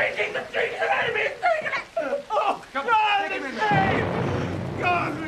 Taking the street, an enemy is taking it! Oh, come on, take him in there. God!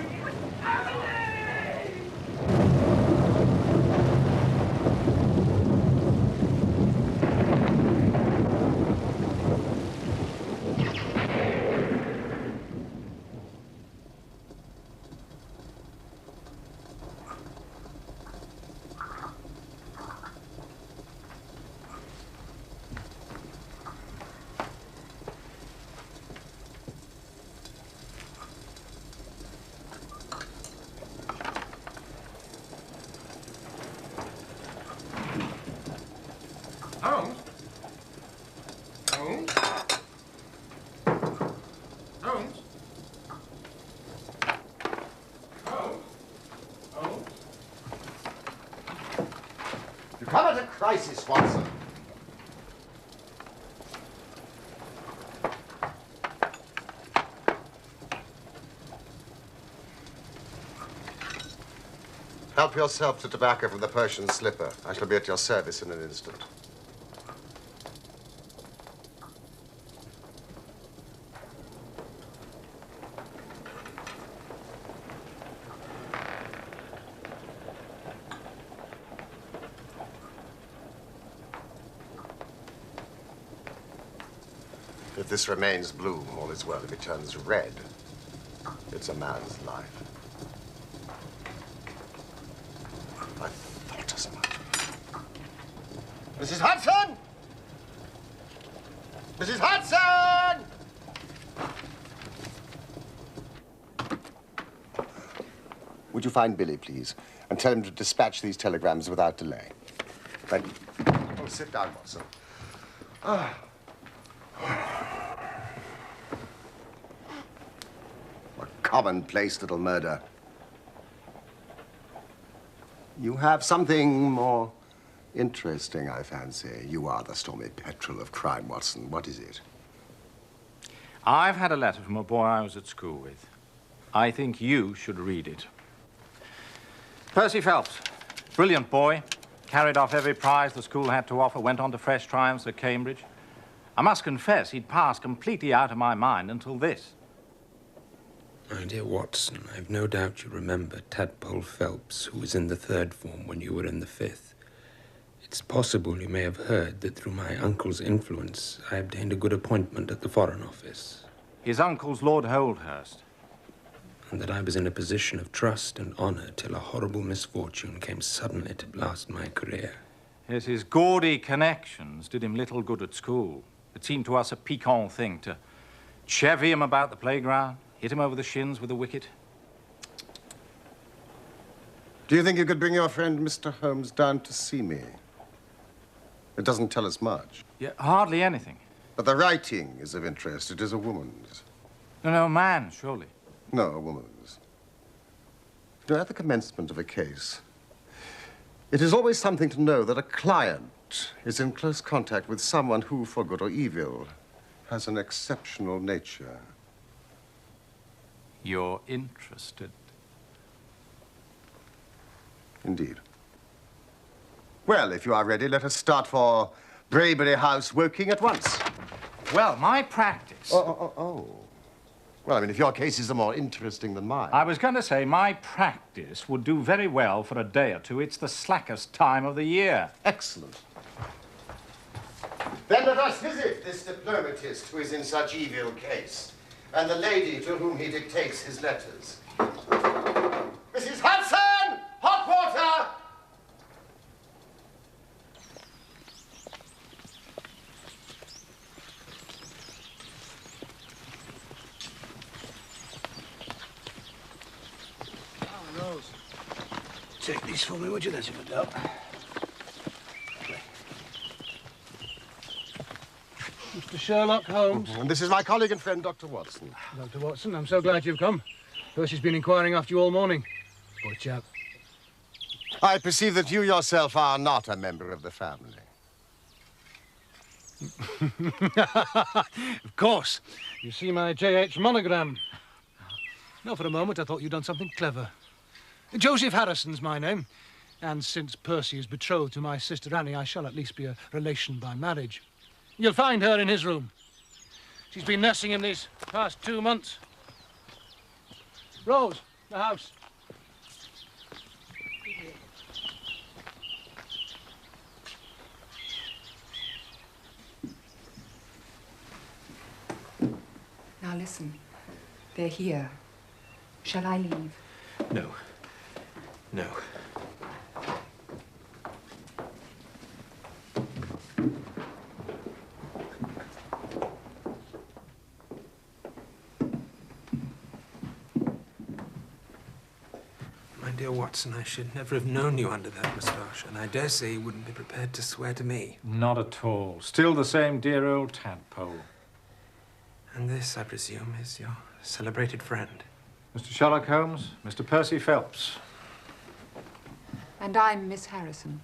Holmes? Holmes? Holmes? Holmes? Holmes? You come at a crisis, Watson. Help yourself to tobacco from the Persian slipper. I shall be at your service in an instant. If this remains blue, all is well. If it turns red, it's a man's life. I thought as much. Mrs. Hudson! Mrs. Hudson! Would you find Billy, please, and tell him to dispatch these telegrams without delay? Thank you. Oh, sit down, Watson. Ah. A commonplace little murder. You have something more interesting, I fancy. You are the stormy petrel of crime, Watson. What is it? I've had a letter from a boy I was at school with. I think you should read it. Percy Phelps, brilliant boy, carried off every prize the school had to offer, went on to fresh triumphs at Cambridge. I must confess, he'd passed completely out of my mind until this. My dear Watson, I've no doubt you remember Tadpole Phelps, who was in the 3rd form when you were in the 5th. It's possible you may have heard that through my uncle's influence, I obtained a good appointment at the Foreign Office. His uncle's Lord Holdhurst. And that I was in a position of trust and honor till a horrible misfortune came suddenly to blast my career. Yes, his gaudy connections did him little good at school. It seemed to us a piquant thing to chevy him about the playground, hit him over the shins with a wicket. Do you think you could bring your friend, Mr. Holmes, down to see me? It doesn't tell us much. Yeah, hardly anything. But the writing is of interest. It is a woman's. No, man, surely. No, a woman's. You know, at the commencement of a case, it is always something to know that a client is in close contact with someone who, for good or evil, has an exceptional nature. You're interested. Indeed. Well, if you are ready, let us start for Braybury House, Woking at once. Well, my practice... Oh. Well, I mean, if your cases are more interesting than mine... I was going to say my practice would do very well for a day or two. It's the slackest time of the year. Excellent. Then let us visit this diplomatist who is in such evil case, and the lady to whom he dictates his letters. Mrs. Hudson! Hot water! Rose, take these for me, would you? There's a good help. Mr. Sherlock Holmes. And this is my colleague and friend, Dr. Watson. Dr. Watson, I'm so glad you've come. Percy's been inquiring after you all morning. Poor chap. I perceive that you yourself are not a member of the family. Of course. You see my J.H. monogram. No, for a moment I thought you'd done something clever. Joseph Harrison's my name. And since Percy is betrothed to my sister Annie, I shall at least be a relation by marriage. You'll find her in his room. She's been nursing him these past 2 months. Rose, the house. Now listen, they're here. Shall I leave? No. No. My dear Watson, I should never have known you under that moustache, and I dare say you wouldn't be prepared to swear to me. Not at all. Still the same dear old tadpole. And this, I presume, is your celebrated friend. Mr. Sherlock Holmes, Mr. Percy Phelps. And I'm Miss Harrison.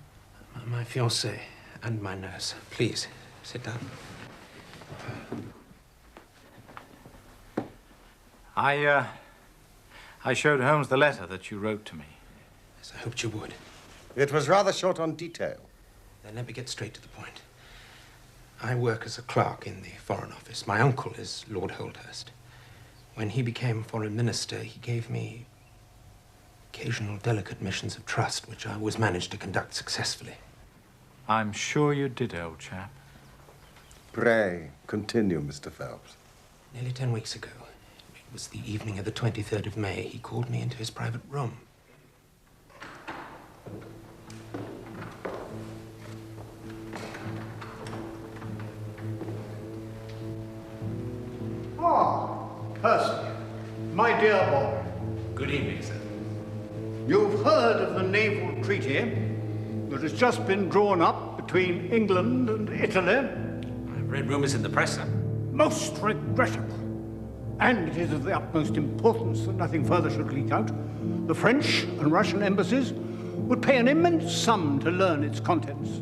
My fiancée and my nurse. Please, sit down. I showed Holmes the letter that you wrote to me. Yes, I hoped you would. It was rather short on detail. Then let me get straight to the point. I work as a clerk in the Foreign Office. My uncle is Lord Holdhurst. When he became Foreign Minister, he gave me occasional delicate missions of trust, which I always managed to conduct successfully. I'm sure you did, old chap. Pray, continue, Mr. Phelps. Nearly 10 weeks ago, it was the evening of the 23rd of May, he called me into his private room. Percy, my dear boy. Good evening, sir. You've heard of the naval treaty that has just been drawn up between England and Italy? I've read rumors in the press, sir. Most regrettable. And it is of the utmost importance that nothing further should leak out. The French and Russian embassies would pay an immense sum to learn its contents.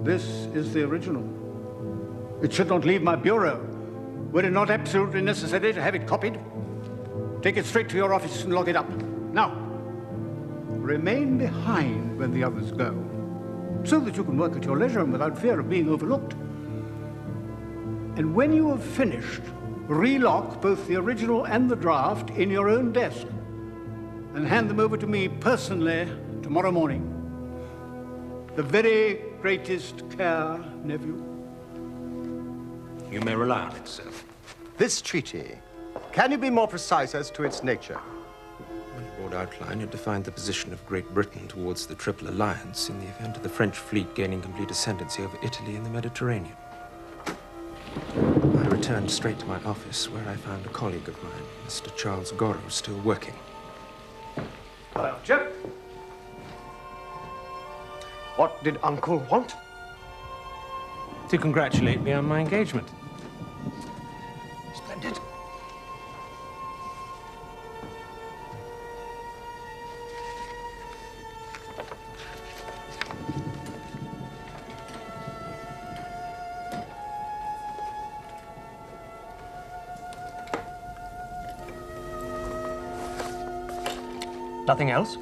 This is the original. It should not leave my bureau. Were it not absolutely necessary to have it copied, take it straight to your office and lock it up. Now, remain behind when the others go, so that you can work at your leisure and without fear of being overlooked. And when you have finished, relock both the original and the draft in your own desk and hand them over to me personally tomorrow morning. The very greatest care, nephew. You may rely on it, sir. This treaty, can you be more precise as to its nature? In broad outline, it defined the position of Great Britain towards the Triple Alliance in the event of the French fleet gaining complete ascendancy over Italy and the Mediterranean. I returned straight to my office, where I found a colleague of mine, Mr. Charles Gorrow, still working. Well, Jim, what did Uncle want? To congratulate me on my engagement. Splendid. Nothing else?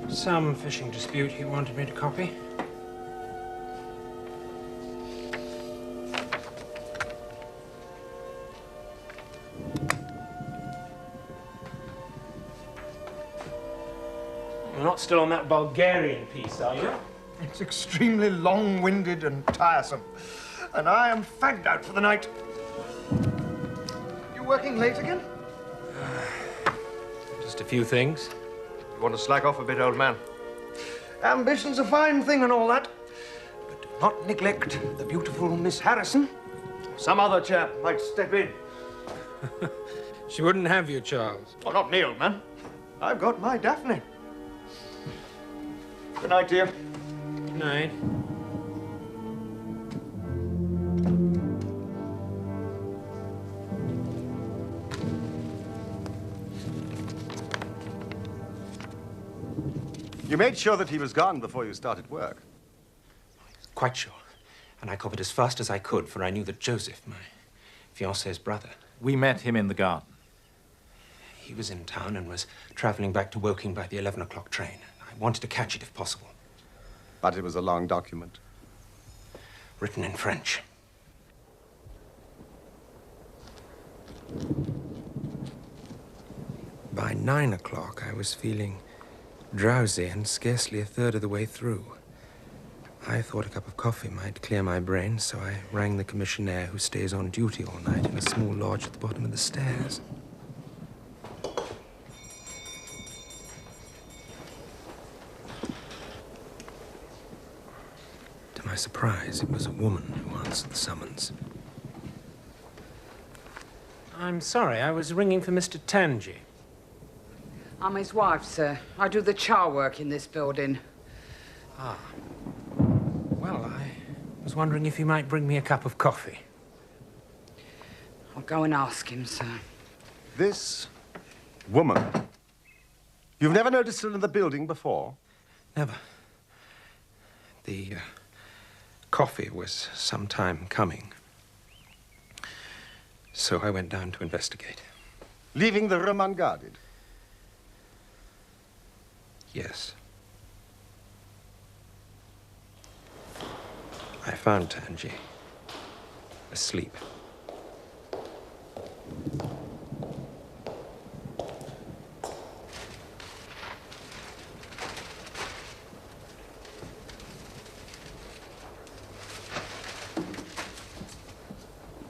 Some fishing dispute he wanted me to copy. You're not still on that Bulgarian piece, are you? It's extremely long-winded and tiresome, and I am fagged out for the night. You working late again? Just a few things. You want to slack off a bit, old man? Ambition's a fine thing and all that, but do not neglect the beautiful Miss Harrison. Some other chap might step in. She wouldn't have you, Charles. Oh, not me, old man. I've got my Daphne. Good night, dear. Good night. You made sure that he was gone before you started work. Quite sure. And I copied as fast as I could, for I knew that Joseph, my fiancée's brother... We met him in the garden. He was in town and was traveling back to Woking by the 11 o'clock train. I wanted to catch it if possible. But it was a long document. written in French. By 9 o'clock, I was feeling drowsy and scarcely a third of the way through. I thought a cup of coffee might clear my brain, so I rang the commissionaire who stays on duty all night in a small lodge at the bottom of the stairs. To my surprise, it was a woman who answered the summons. I'm sorry, I was ringing for Mr. Tangi. I'm his wife, sir. I do the char work in this building. Ah. Well, I was wondering if you might bring me a cup of coffee. I'll go and ask him, sir. This woman, you've never noticed her in the building before? Never. The coffee was some time coming. So I went down to investigate. Leaving the room unguarded? Yes. I found Tangi asleep.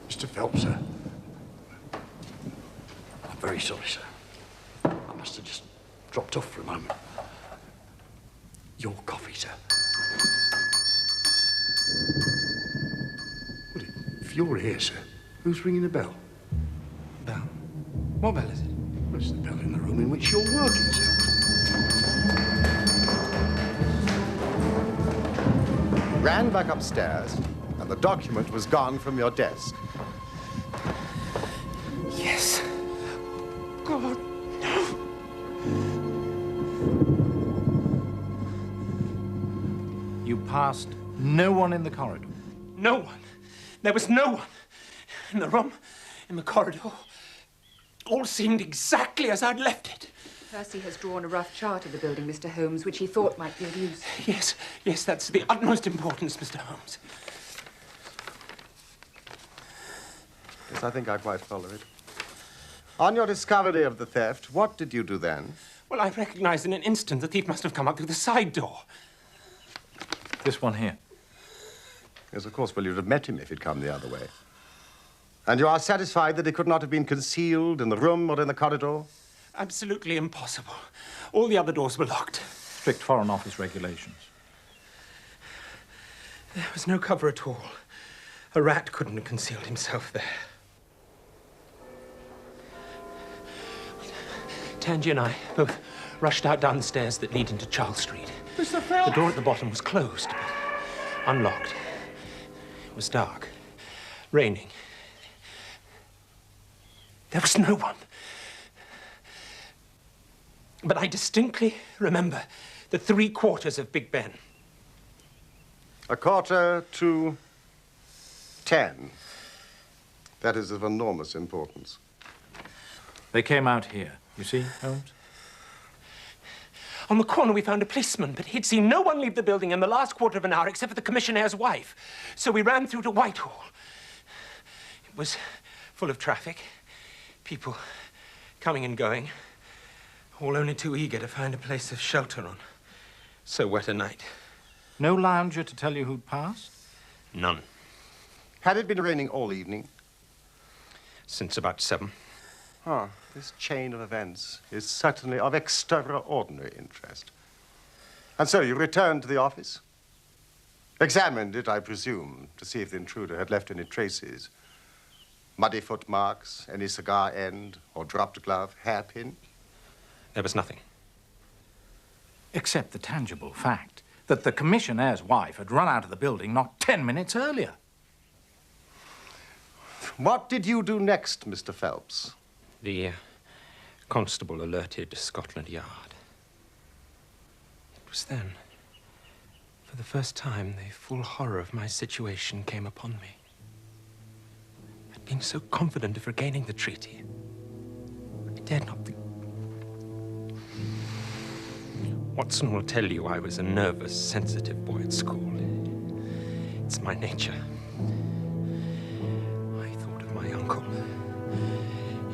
Mr. Phelps, sir. I'm very sorry, sir. I must have just dropped off for a moment. Your coffee, sir. Well, if you're here, sir, who's ringing the bell? Bell? What bell is it? Well, it's the bell in the room in which you're working, sir. Ran back upstairs, and the document was gone from your desk. Yes. God, no. You passed no one in the corridor? No one. There was no one. In the room, in the corridor. All seemed exactly as I'd left it. Percy has drawn a rough chart of the building, Mr. Holmes, which he thought might be of use. Yes, that's the utmost importance, Mr. Holmes. Yes, I think I quite follow it. On your discovery of the theft, what did you do then? Well, I recognized in an instant the thief must have come up through the side door. This one here. Yes, of course. Well, you'd have met him if he'd come the other way. And you are satisfied that he could not have been concealed in the room or in the corridor? Absolutely impossible. All the other doors were locked. Strict Foreign Office regulations. There was no cover at all. A rat couldn't have concealed himself there. Tangi and I both rushed out down the stairs that lead into Charles Street. Mr. Phelps! The door at the bottom was closed, but unlocked. It was dark, raining. There was no one. But I distinctly remember the 3/4 of Big Ben. 9:45. That is of enormous importance. They came out here. You see, Holmes? On the corner, we found a policeman, but he'd seen no one leave the building in the last quarter of an hour except for the commissionaire's wife. So we ran through to Whitehall. It was full of traffic, people coming and going, all only too eager to find a place of shelter on so wet a night. No lounger to tell you who'd passed? None. Had it been raining all evening? Since about 7. This chain of events is certainly of extraordinary interest. And so you returned to the office? Examined it, I presume, to see if the intruder had left any traces. Muddy footmarks, any cigar end, or dropped glove, hairpin? There was nothing. Except the tangible fact that the commissionaire's wife had run out of the building not 10 minutes earlier. What did you do next, Mr. Phelps? The constable alerted Scotland Yard. It was then, for the first time, the full horror of my situation came upon me. I'd been so confident of regaining the treaty. I dared not think. Watson will tell you I was a nervous, sensitive boy at school. It's my nature. I thought of my uncle,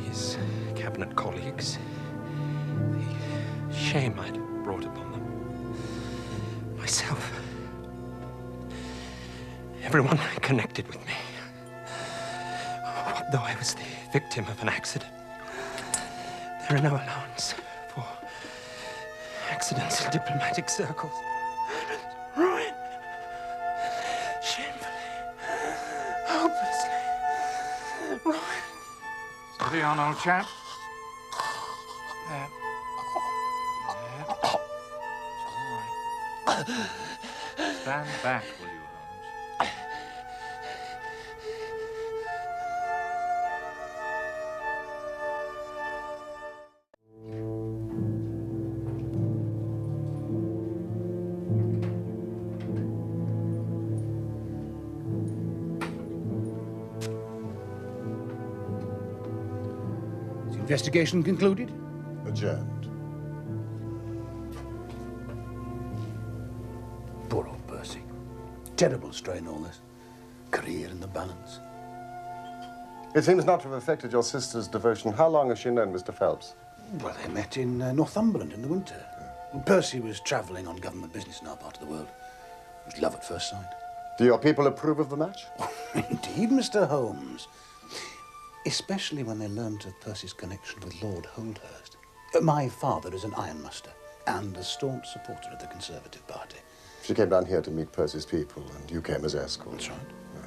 his cabinet colleagues, the shame I'd brought upon them, myself, everyone connected with me. What though I was the victim of an accident? There are no allowance for accidents in diplomatic circles. Ruin. Shamefully. Hopelessly. Ruin. Steady on, old chap. There. There. It's all right. Stand back, will you, Holmes? Is the investigation concluded? Adjourned. Poor old Percy. Terrible strain, all this. Career in the balance. It seems not to have affected your sister's devotion. How long has she known Mr. Phelps? Well, they met in Northumberland in the winter. Percy was travelling on government business in our part of the world. It was love at first sight. Do your people approve of the match? Indeed, Mr. Holmes. Especially when they learned of Percy's connection with Lord Holdhurst. My father is an ironmaster and a staunch supporter of the Conservative Party. She came down here to meet Percy's people, and you came as escort. That's right.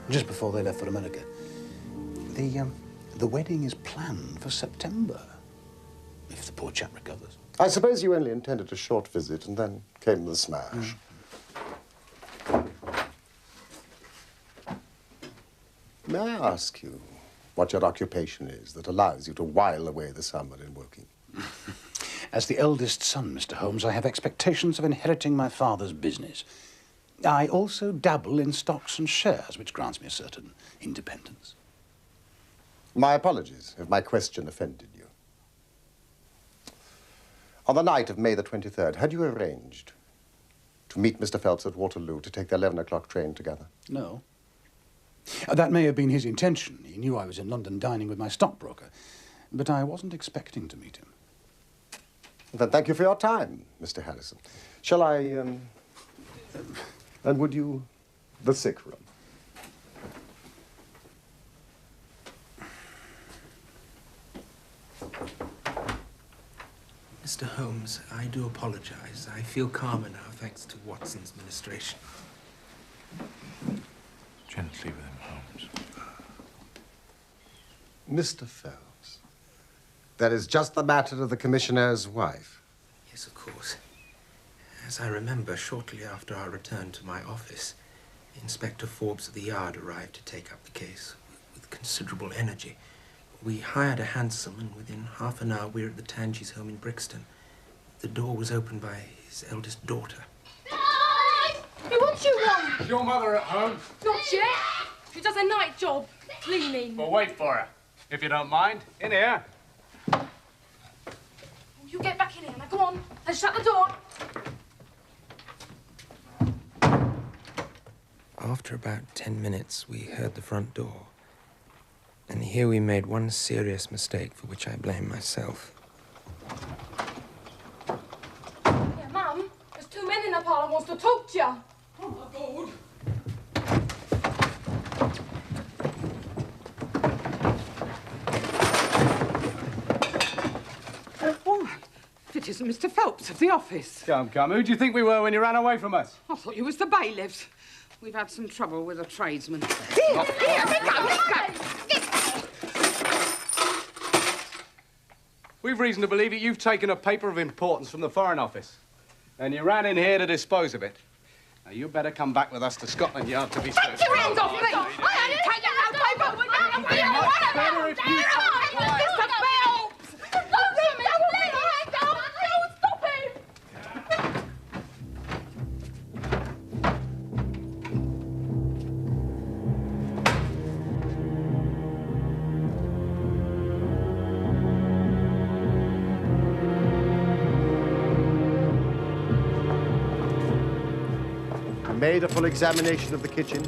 Just before they left for America. The wedding is planned for September, if the poor chap recovers. I suppose you only intended a short visit, and then came the smash. May I ask you what your occupation is that allows you to while away the summer in working? As the eldest son, Mr. Holmes, I have expectations of inheriting my father's business. I also dabble in stocks and shares, which grants me a certain independence. My apologies if my question offended you. On the night of May the 23rd, had you arranged to meet Mr. Phelps at Waterloo to take the 11 o'clock train together? No. That may have been his intention. He knew I was in London dining with my stockbroker, but I wasn't expecting to meet him. Then thank you for your time, Mr. Harrison. Shall I, and would you, the sick room? Mr. Holmes, I do apologize. I feel calmer now, thanks to Watson's ministration. Gently with him, Holmes. Mr. Phelps, that is just the matter of the commissionaire's wife. Yes, of course. As I remember, shortly after our return to my office, Inspector Forbes of the Yard arrived to take up the case with considerable energy. We hired a hansom, and within half an hour we were at the Tangys' home in Brixton. The door was opened by his eldest daughter. What you want? Is your mother at home? Not yet. She does a night job, cleaning. Well, wait for her, if you don't mind. In here. You get back in here. Now, go on. And shut the door. After about 10 minutes, we heard the front door. And here we made one serious mistake for which I blame myself. Yeah, Mum, there's two men in the parlour wants to talk to you. Oh, my God. Why? If it isn't Mr. Phelps of the office. Come, who do you think we were when you ran away from us? I thought you was the bailiffs. We've had some trouble with a tradesman. We've reason to believe that you've taken a paper of importance from the Foreign Office. And you ran in here to dispose of it. Now, you better come back with us to Scotland Yard to be served. Take your hands off me! I ain't taking no paper! Better if you keep quiet. Mr. Phelps! Don't let me go! Don't stop him! Made a full examination of the kitchen,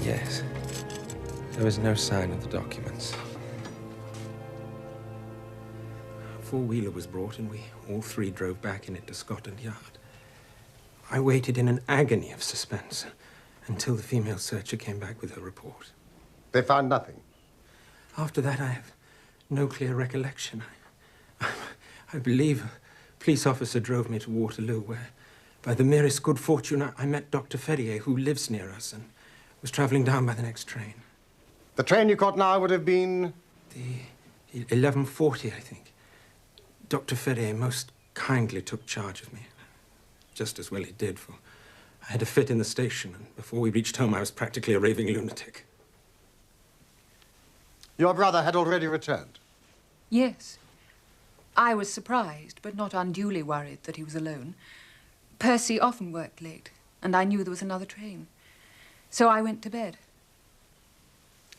Yes. There was no sign of the documents. A four-wheeler was brought and we all three drove back in it to Scotland Yard. I waited in an agony of suspense until the female searcher came back with her report. They found nothing? After that, I have no clear recollection. I believe a police officer drove me to Waterloo, where, by the merest good fortune, I met Dr. Ferrier, who lives near us and was traveling down by the next train. The train you caught now would have been? The 11:40, I think. Dr. Ferrier most kindly took charge of me. Just as well he did, for I had a fit in the station, and before we reached home, I was practically a raving lunatic. Your brother had already returned? Yes. I was surprised, but not unduly worried that he was alone. Percy often worked late, and I knew there was another train. So I went to bed.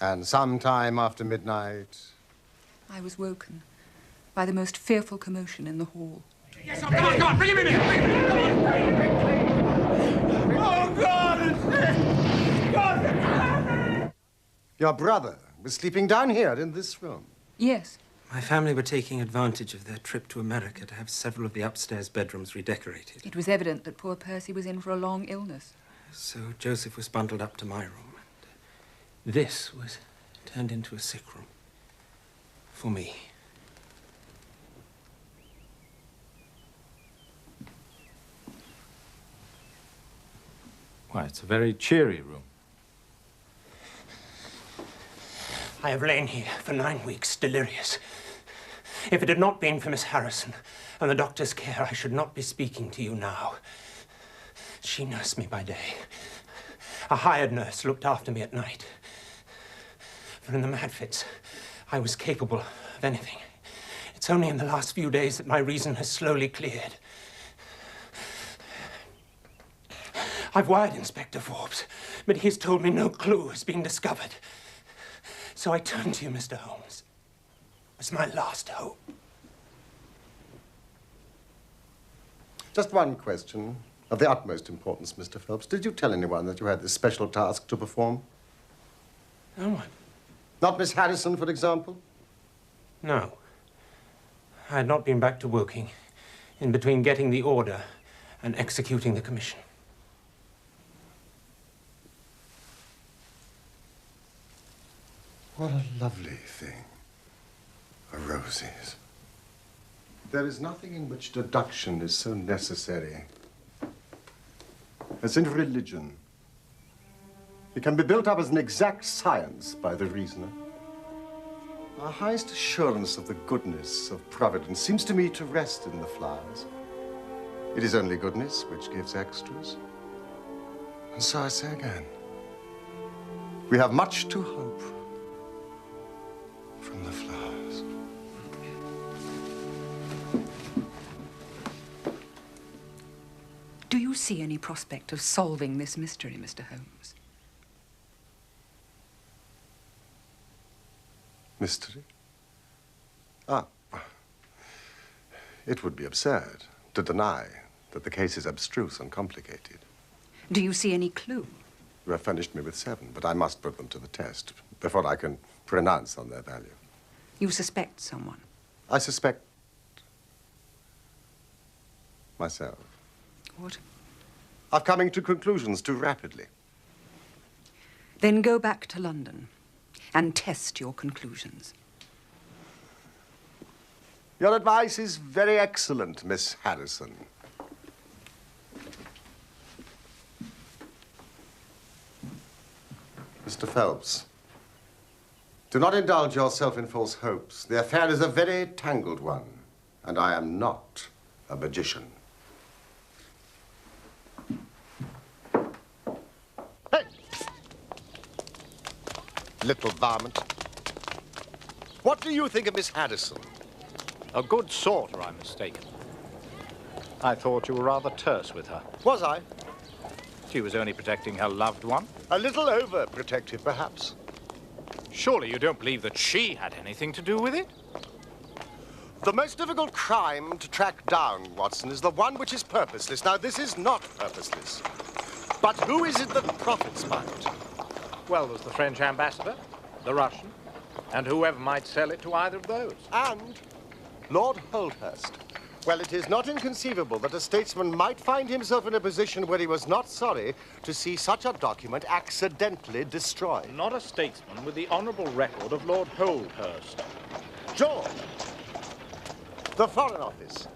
And sometime after midnight? I was woken by the most fearful commotion in the hall. Yes, come on, bring him in here! Oh, God, it's this! God, Your brother was sleeping down here in this room? Yes. My family were taking advantage of their trip to America to have several of the upstairs bedrooms redecorated. It was evident that poor Percy was in for a long illness. So Joseph was bundled up to my room, and this was turned into a sick room for me. Why, it's a very cheery room. I have lain here for 9 weeks, delirious. If it had not been for Miss Harrison and the doctor's care, I should not be speaking to you now. She nursed me by day. A hired nurse looked after me at night. For in the mad fits, I was capable of anything. It's only in the last few days that my reason has slowly cleared. I've wired Inspector Forbes, but he's told me no clue has been discovered. So I turn to you, Mr. Holmes. It's my last hope. Just one question of the utmost importance, Mr. Phelps. Did you tell anyone that you had this special task to perform? No one. Not Miss Harrison, for example? No. I had not been back to Woking in between getting the order and executing the commission. What a lovely thing. Roses. There is nothing in which deduction is so necessary as in religion. It can be built up as an exact science by the reasoner. Our highest assurance of the goodness of Providence seems to me to rest in the flowers. It is only goodness which gives extras. And so I say again, we have much to hope from the flowers. Do you see any prospect of solving this mystery, Mr. Holmes? Mystery? Ah. It would be absurd to deny that the case is abstruse and complicated. Do you see any clue? You have furnished me with 7, but I must put them to the test before I can pronounce on their value. You suspect someone? I suspect myself. What? Of coming to conclusions too rapidly. Then go back to London and test your conclusions. Your advice is very excellent, Miss Harrison. Mr. Phelps, do not indulge yourself in false hopes. The affair is a very tangled one, and I am not a magician. Hey! Little varmint. What do you think of Miss Harrison? A good sort, or I'm mistaken. I thought you were rather terse with her. Was I? She was only protecting her loved one. A little overprotective, perhaps. Surely you don't believe that she had anything to do with it? The most difficult crime to track down, Watson, is the one which is purposeless. Now, this is not purposeless. But who is it that profits by it? Well, there's the French ambassador, the Russian, and whoever might sell it to either of those. And Lord Holdhurst. Well, it is not inconceivable that a statesman might find himself in a position where he was not sorry to see such a document accidentally destroyed. Not a statesman with the honourable record of Lord Holdhurst. George, the Foreign Office.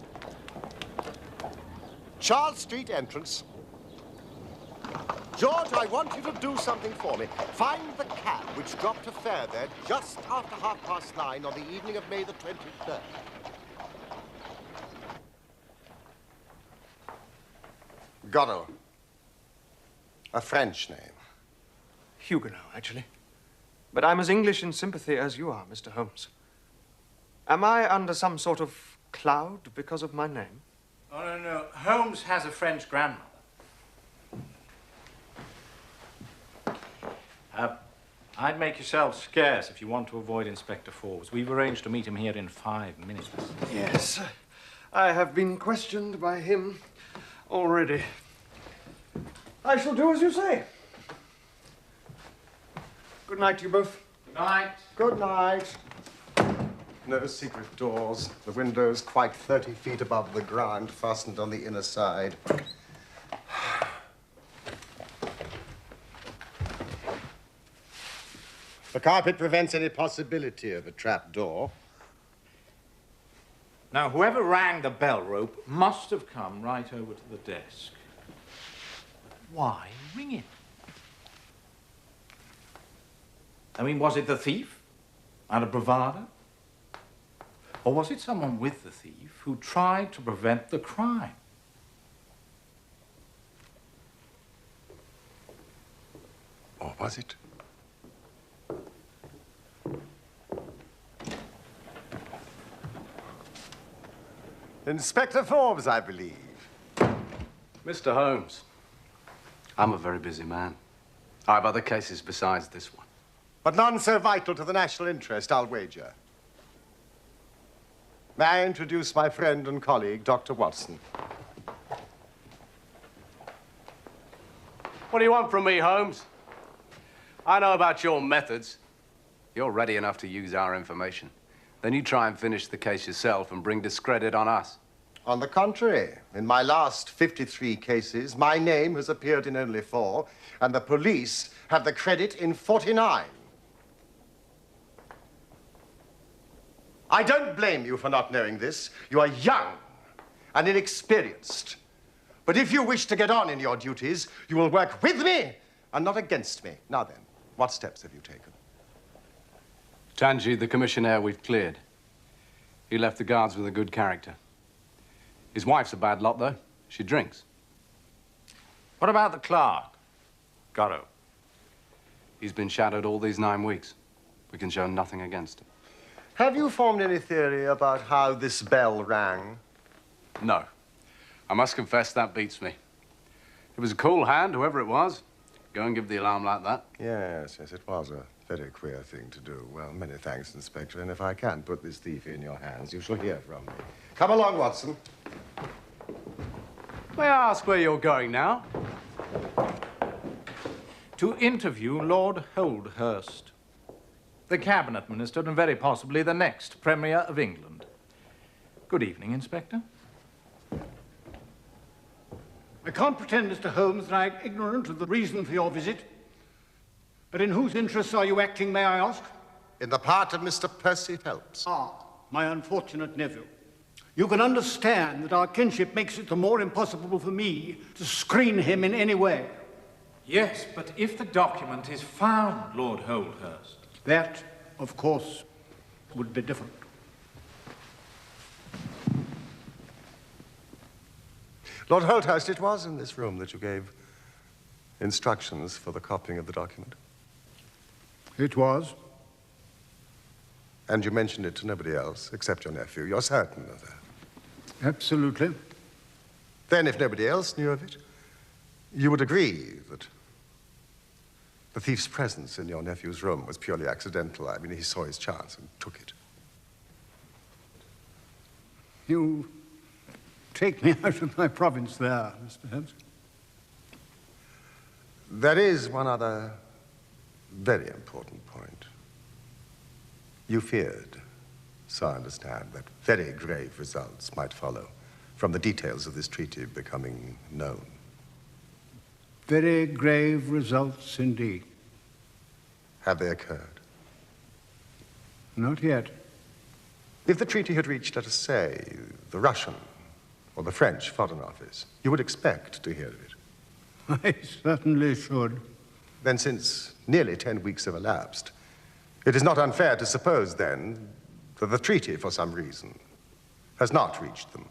Charles Street entrance. George, I want you to do something for me. Find the cab which dropped a fare there just after 9:30 on the evening of May the 23rd. Godot. A French name. Huguenot, actually. But I'm as English in sympathy as you are, Mr. Holmes. Am I under some sort of cloud because of my name? Oh, no, no. Holmes has a French grandmother. I'd make yourself scarce if you want to avoid Inspector Forbes. We've arranged to meet him here in 5 minutes. Yes. I have been questioned by him already. I shall do as you say. Good night to you both. Good night. Good night. No secret doors. The windows quite 30 feet above the ground, fastened on the inner side. The carpet prevents any possibility of a trap door. Now, whoever rang the bell rope must have come right over to the desk. Why ring it? I mean, was it the thief out of bravado? Or was it someone with the thief who tried to prevent the crime? Or was it? Inspector Forbes, I believe. Mr. Holmes, I'm a very busy man. I have other cases besides this one. But none so vital to the national interest, I'll wager. May I introduce my friend and colleague, Dr. Watson? What do you want from me, Holmes? I know about your methods. You're ready enough to use our information. Then you try and finish the case yourself and bring discredit on us. On the contrary, in my last 53 cases, my name has appeared in only 4, and the police have the credit in 49. I don't blame you for not knowing this. You are young and inexperienced. But if you wish to get on in your duties, you will work with me and not against me. Now then, what steps have you taken? Tanji, the commissionaire, we've cleared. He left the guards with a good character. His wife's a bad lot, though. She drinks. What about the clerk? Godot. He's been shadowed all these 9 weeks. We can show nothing against him. Have you formed any theory about how this bell rang? No. I must confess that beats me. It was a cool hand, whoever it was. Go and give the alarm like that. Yes, it was a very queer thing to do. Well, many thanks, Inspector, and if I can put this thief in your hands, you shall hear from me. Come along, Watson. May I ask where you're going now? To interview Lord Holdhurst, the cabinet minister and very possibly the next Premier of England. Good evening, Inspector. I can't pretend, Mr. Holmes, that I'm ignorant of the reason for your visit. But in whose interests are you acting, may I ask? In the part of Mr. Percy Phelps. Ah, my unfortunate nephew. You can understand that our kinship makes it the more impossible for me to screen him in any way. Yes, but if the document is found, Lord Holdhurst... That, of course, would be different. Lord Holdhurst, it was in this room that you gave instructions for the copying of the document. It was. And you mentioned it to nobody else except your nephew. You're certain of that? Absolutely. Then, if nobody else knew of it, you would agree that the thief's presence in your nephew's room was purely accidental. I mean, he saw his chance and took it. You take me out of my province there, Mr. Holmes. There is one other Very important point. You feared, so I understand, that very grave results might follow from the details of this treaty becoming known. Very grave results indeed. Have they occurred? Not yet. If the treaty had reached, let us say, the Russian or the French Foreign Office, you would expect to hear of it. I certainly should. Then, since nearly 10 weeks have elapsed, it is not unfair to suppose, then, that the treaty, for some reason, has not reached them.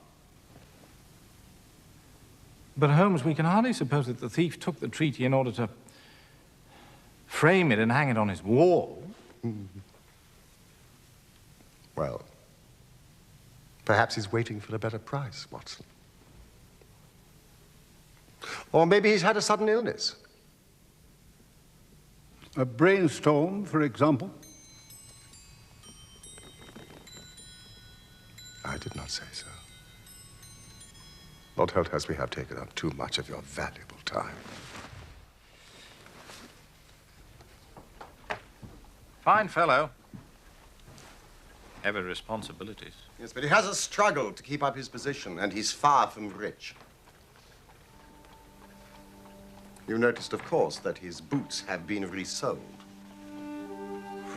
But, Holmes, we can hardly suppose that the thief took the treaty in order to frame it and hang it on his wall. Well, perhaps he's waiting for a better price, Watson. Or maybe he's had a sudden illness. A brainstorm, for example. I did not say so. Lord Holthurst, we have taken up too much of your valuable time. Fine fellow. Heavy responsibilities. Yes, but he has a struggle to keep up his position, and he's far from rich. You noticed, of course, that his boots have been resold.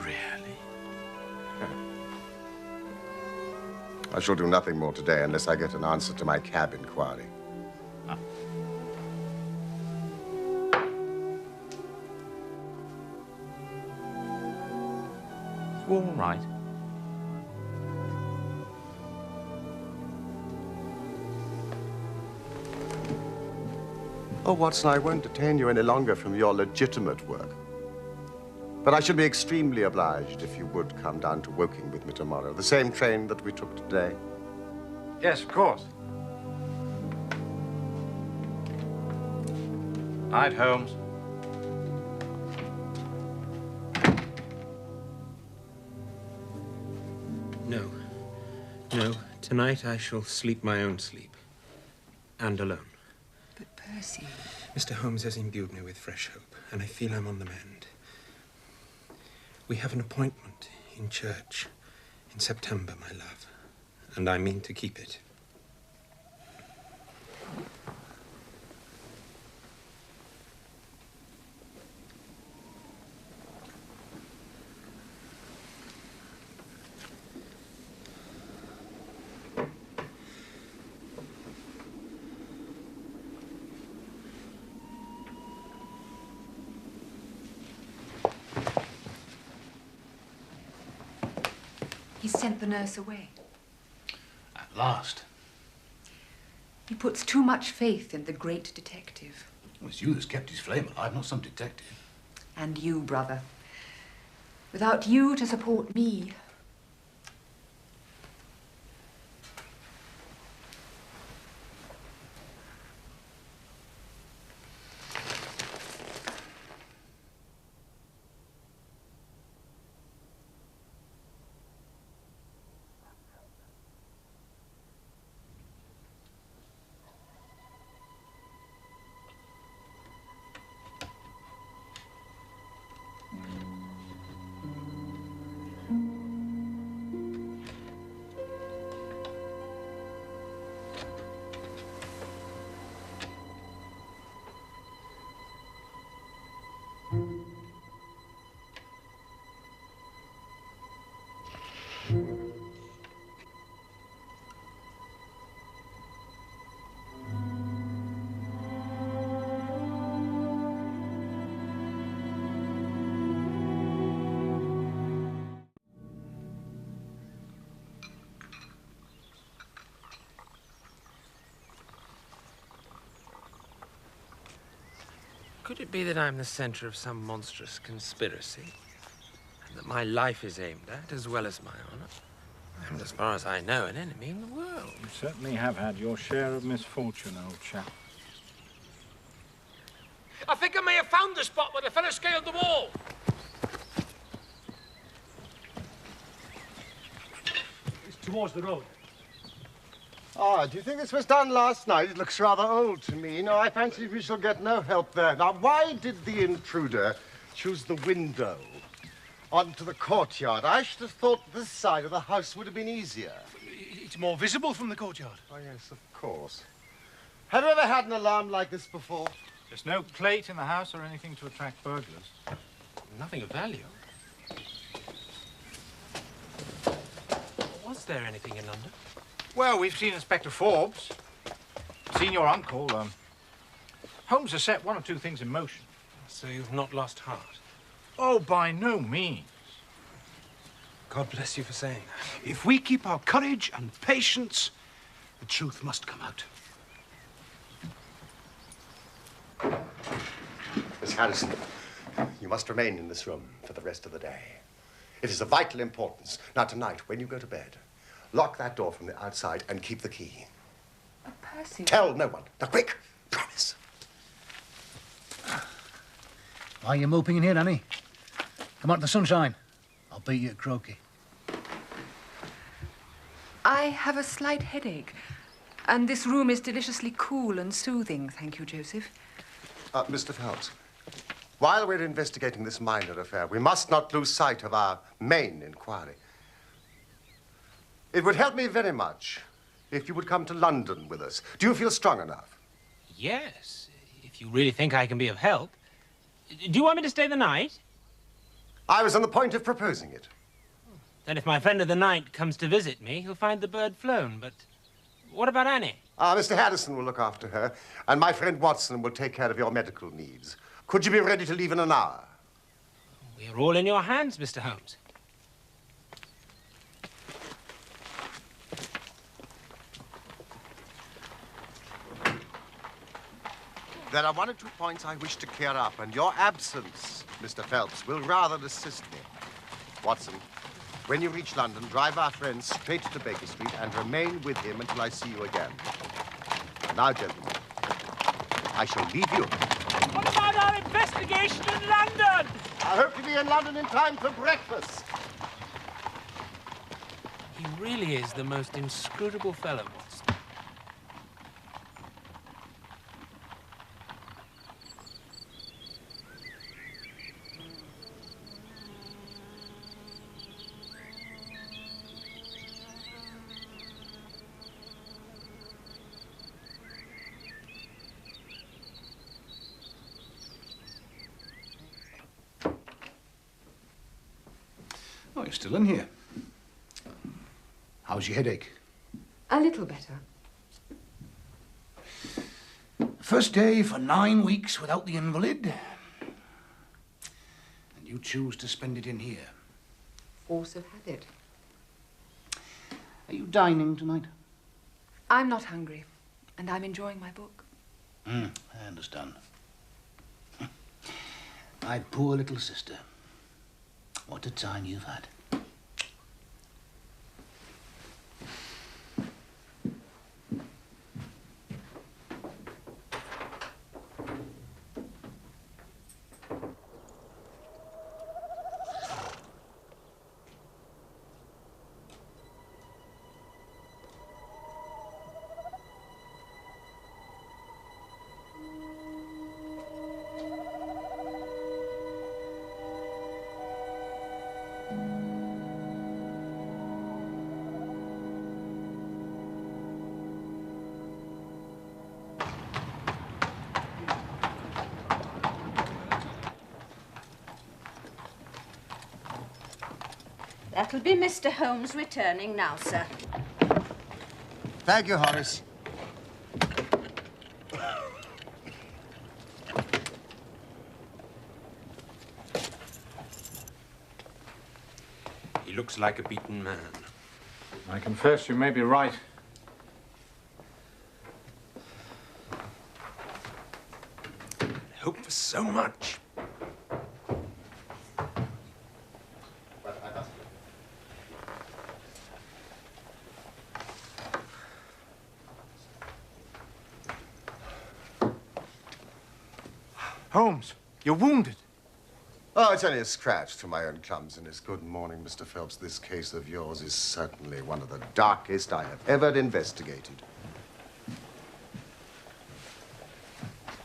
Really? I shall do nothing more today unless I get an answer to my cab inquiry. All right. Oh, Watson, I won't detain you any longer from your legitimate work. But I should be extremely obliged if you would come down to Woking with me tomorrow. The same train that we took today. Yes, of course. Night, Holmes. No. No. Tonight I shall sleep my own sleep. And alone. But Percy... Mr. Holmes has imbued me with fresh hope, and I feel I'm on the mend. We have an appointment in church in September, my love, and I mean to keep it. He sent the nurse away. At last. He puts too much faith in the great detective. Well, it's you that's kept his flame alive, not some detective. And you, brother. Without you to support me... Could it be that I'm the center of some monstrous conspiracy? And that my life is aimed at, as well as my honor? I'm, as far as I know, an enemy in the world. You certainly have had your share of misfortune, old chap. I think I may have found the spot where the fellow scaled the wall. It's towards the road. Ah, do you think this was done last night? It looks rather old to me. No, I fancy we shall get no help there. Now, why did the intruder choose the window onto the courtyard. I should have thought this side of the house would have been easier. It's more visible from the courtyard. Oh, yes, of course. Have you ever had an alarm like this before? There's no plate in the house or anything to attract burglars. Nothing of value. Was there anything in London? Well, we've seen Inspector Forbes. Seen your uncle. Holmes has set one or two things in motion. So you've not lost heart? Oh, by no means. God bless you for saying that. If we keep our courage and patience, the truth must come out. Miss Harrison, you must remain in this room for the rest of the day. It is of vital importance. Now, tonight, when you go to bed, lock that door from the outside and keep the key. Percy. Tell no one. Now, quick. Promise. Why are you moping in here, Annie? Come out to the sunshine. I'll beat you at croquet. I have a slight headache, and this room is deliciously cool and soothing, thank you, Joseph. Mr. Phelps, while we're investigating this minor affair, we must not lose sight of our main inquiry. It would help me very much if you would come to London with us. Do you feel strong enough? Yes, if you really think I can be of help. Do you want me to stay the night? I was on the point of proposing it. Then if my friend of the night comes to visit me, he'll find the bird flown. But what about Annie? Mr. Harrison will look after her, and my friend Watson will take care of your medical needs. Could you be ready to leave in an hour? We're all in your hands, Mr. Holmes. There are one or two points I wish to clear up, and your absence, Mr. Phelps, will rather assist me. Watson, when you reach London, drive our friend straight to Baker Street and remain with him until I see you again. Now, gentlemen, I shall leave you. What about our investigation in London? I hope to be in London in time for breakfast. He really is the most inscrutable fellow, Watson. Oh, you're still in here. How's your headache? A little better. First day for 9 weeks without the invalid. And you choose to spend it in here. Force of habit. Are you dining tonight? I'm not hungry, and I'm enjoying my book. I understand. My poor little sister. What a time you've had. That'll be Mr. Holmes returning now, sir. Thank you, Horace. He looks like a beaten man. I confess you may be right. I hope for so much. Holmes, you're wounded. Oh, it's only a scratch to my own clumsiness. Good morning, Mr. Phelps. This case of yours is certainly one of the darkest I have ever investigated.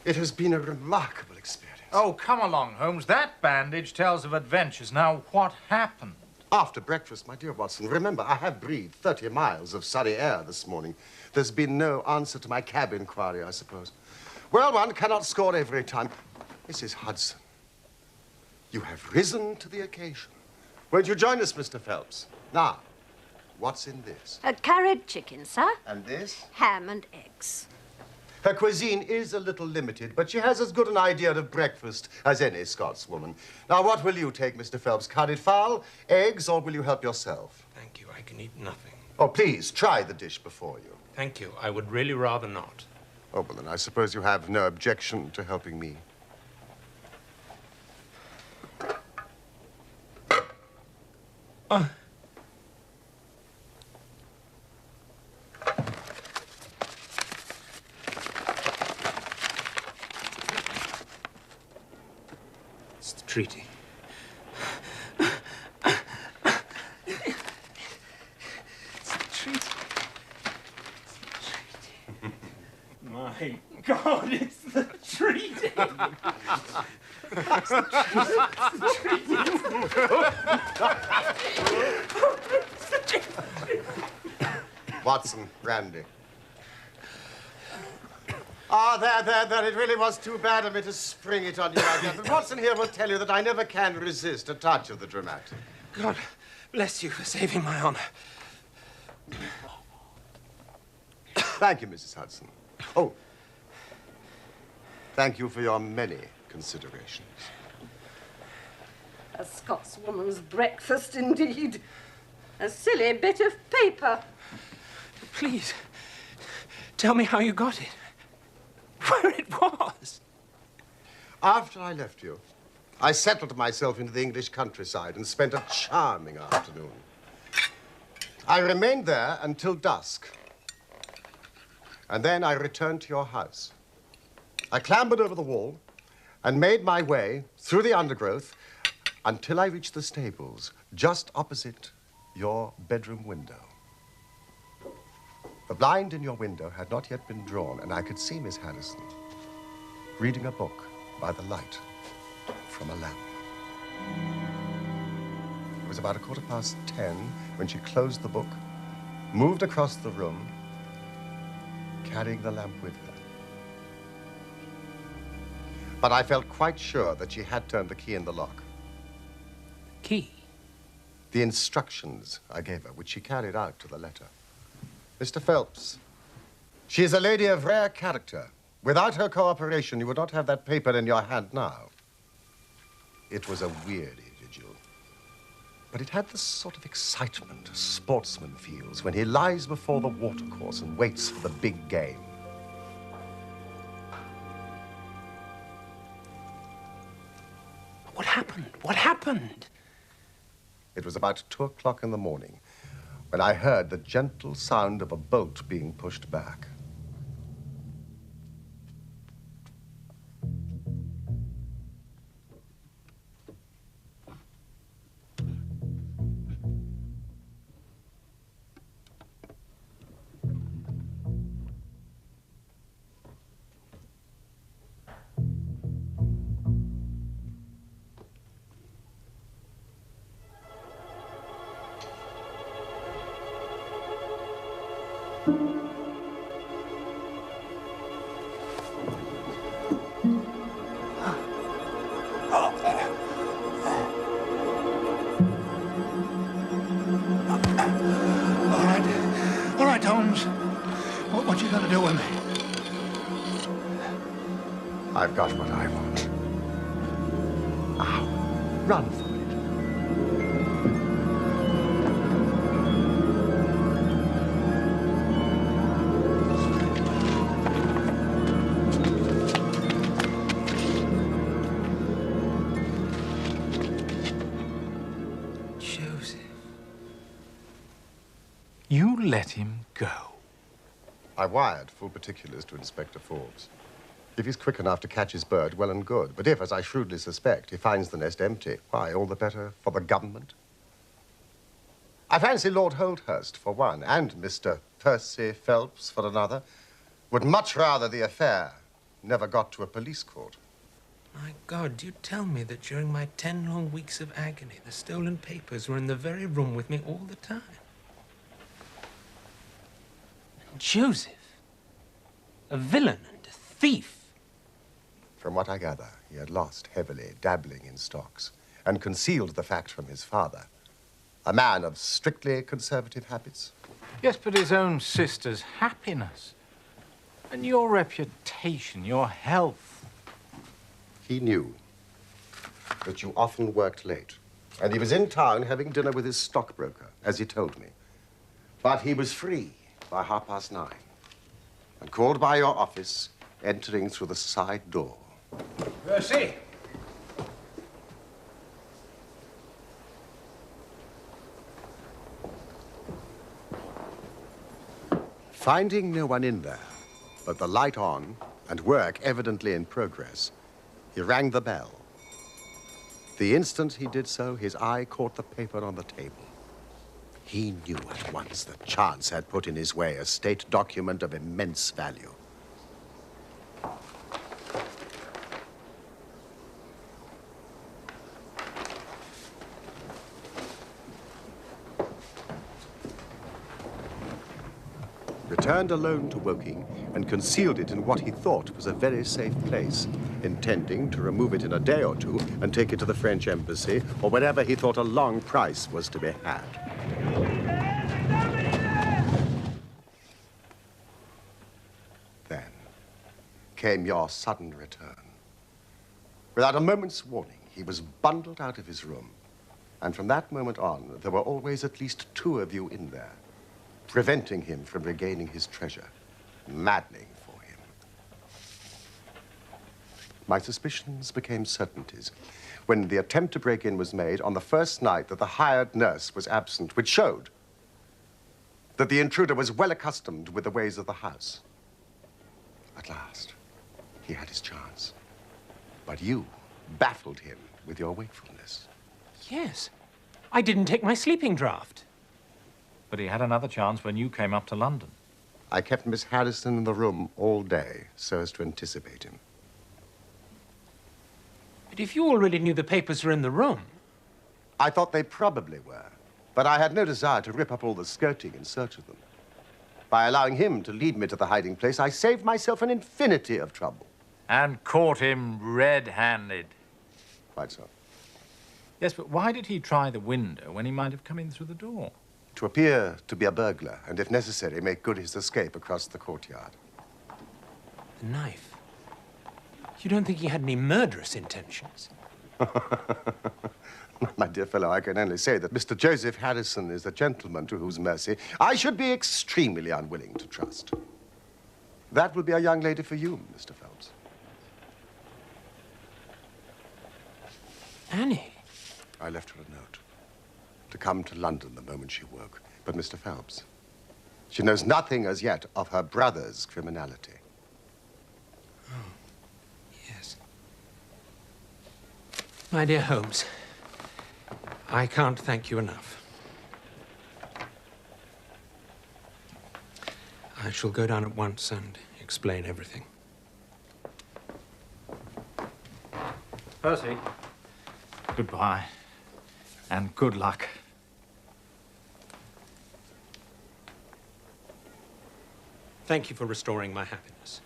It has been a remarkable experience. Oh, come along, Holmes. That bandage tells of adventures. Now, what happened? After breakfast, my dear Watson, remember, I have breathed 30 miles of sunny air this morning. There's been no answer to my cab inquiry, I suppose. Well, one cannot score every time. Mrs. Hudson, you have risen to the occasion. Won't you join us, Mr. Phelps? Now, what's in this? A curried chicken, sir. And this? Ham and eggs. Her cuisine is a little limited, but she has as good an idea of breakfast as any Scotswoman. Now, what will you take, Mr. Phelps? Curried fowl, eggs, or will you help yourself? Thank you. I can eat nothing. Oh, please, try the dish before you. Thank you. I would really rather not. Oh, well, then I suppose you have no objection to helping me. It's the treaty. My God, it's the treaty! Watson, brandy. Ah, there. It really was too bad of me to spring it on you like that. But Watson here will tell you that I never can resist a touch of the dramatic. God bless you for saving my honor. Thank you, Mrs. Hudson. Oh, thank you for your many considerations. A Scotswoman's breakfast, indeed. A silly bit of paper. Please, tell me how you got it. Where it was. After I left you, I settled myself into the English countryside and spent a charming afternoon. I remained there until dusk. And then I returned to your house. I clambered over the wall and made my way through the undergrowth until I reached the stables just opposite your bedroom window. The blind in your window had not yet been drawn, and I could see Miss Harrison reading a book by the light from a lamp. It was about 10:15 when she closed the book, moved across the room, carrying the lamp with her. But I felt quite sure that she had turned the key in the lock. Key? The instructions I gave her, which she carried out to the letter. Mr. Phelps, she is a lady of rare character. Without her cooperation, you would not have that paper in your hand now. It was a weary vigil, but it had the sort of excitement a sportsman feels when he lies before the watercourse and waits for the big game. What happened? What happened? It was about 2 o'clock in the morning when I heard the gentle sound of a bolt being pushed back. All right, Holmes. What you gonna do with me? I've got what I want. Now, run for it. Joseph. You let him go. I wired full particulars to Inspector Forbes. If he's quick enough to catch his bird, well and good. But if, as I shrewdly suspect, he finds the nest empty, why, all the better for the government. I fancy Lord Holdhurst, for one, and Mr. Percy Phelps, for another, would much rather the affair never got to a police court. My God, do you tell me that during my 10 long weeks of agony, the stolen papers were in the very room with me all the time? And Joseph, a villain and a thief. From what I gather, he had lost heavily dabbling in stocks and concealed the fact from his father. A man of strictly conservative habits. Yes, but his own sister's happiness. And your reputation, your health. He knew that you often worked late, and he was in town having dinner with his stockbroker, as he told me. But he was free by 9:30 and called by your office, entering through the side door. Percy! Finding no one in there, but the light on and work evidently in progress, he rang the bell. The instant he did so, his eye caught the paper on the table. He knew at once that chance had put in his way a state document of immense value. Returned alone to Woking and concealed it in what he thought was a very safe place, intending to remove it in a day or two and take it to the French embassy or wherever he thought a long price was to be had. Then came your sudden return. Without a moment's warning, he was bundled out of his room, and from that moment on, there were always at least 2 of you in there, preventing him from regaining his treasure, maddening for him. My suspicions became certainties when the attempt to break in was made on the first night that the hired nurse was absent, which showed that the intruder was well accustomed with the ways of the house. At last, he had his chance. But you baffled him with your wakefulness. Yes. I didn't take my sleeping draught. But he had another chance when you came up to London. I kept Miss Harrison in the room all day so as to anticipate him. But if you already knew the papers were in the room... I thought they probably were, but I had no desire to rip up all the skirting in search of them. By allowing him to lead me to the hiding place, I saved myself an infinity of trouble. And caught him red-handed. Quite so. Yes, but why did he try the window when he might have come in through the door? To appear to be a burglar, and if necessary, make good his escape across the courtyard. The knife. You don't think he had any murderous intentions? My dear fellow, I can only say that Mr. Joseph Harrison is a gentleman to whose mercy I should be extremely unwilling to trust. That will be a young lady for you, Mr. Phelps. Annie? I left her a note to come to London the moment she woke. But, Mr. Phelps, she knows nothing as yet of her brother's criminality. Oh, yes. My dear Holmes, I can't thank you enough. I shall go down at once and explain everything. Percy, goodbye, and good luck. Thank you for restoring my happiness.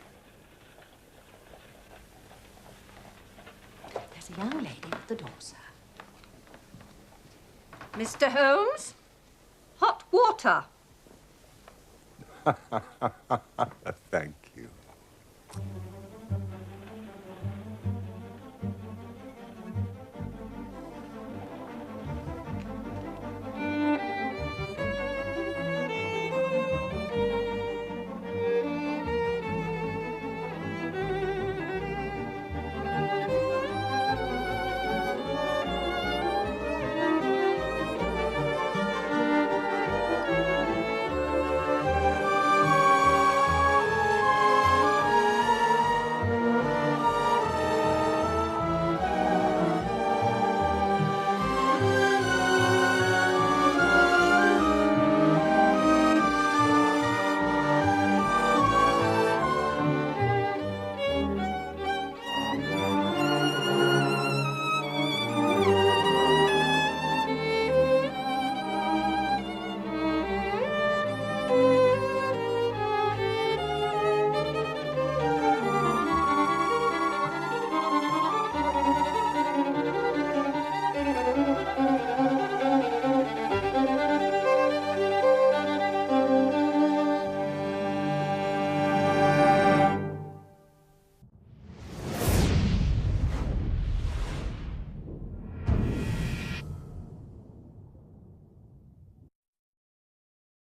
There's a young lady at the door, sir. Mr. Holmes? Hot water. Thank